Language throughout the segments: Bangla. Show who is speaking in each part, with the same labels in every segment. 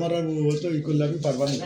Speaker 1: আমার আর ও তো ই করলে আমি পারবা না।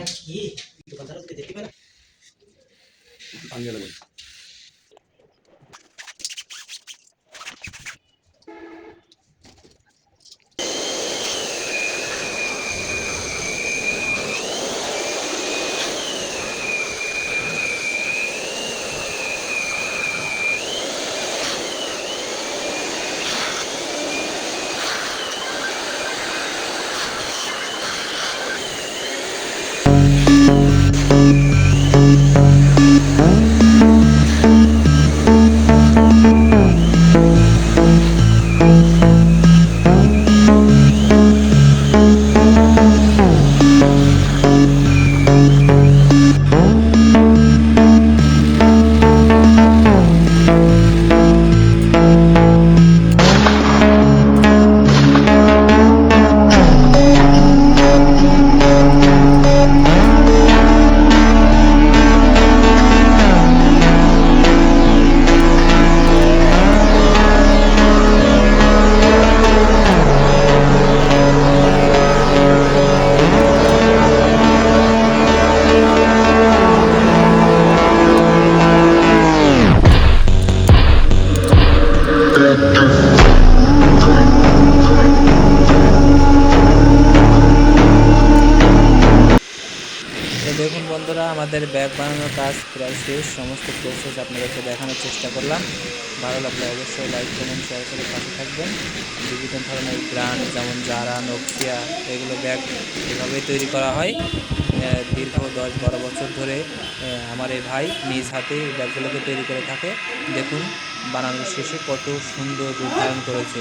Speaker 2: তো দেখুন বন্ধুরা, আমাদের ব্যাগ বানানোর কাজ প্রায় শেষ। সমস্ত প্রসেস আপনাদেরকে দেখানোর চেষ্টা করলাম। ভালো লাগলে অবশ্যই লাইক কমেন্ট শেয়ার করে পাশে থাকবেন। বিভিন্ন ধরনের ব্র্যান্ড যেমন জারা, নোকিয়া, এগুলো ব্যাগ এভাবেই তৈরি করা হয়। দীর্ঘ 10-12 বছর ধরে আমার এই ভাই নিজ হাতে এই ব্যাগগুলোকে তৈরি করে থাকে। দেখুন বানানোর শেষে কত সুন্দর রূপ ধারণ করেছে।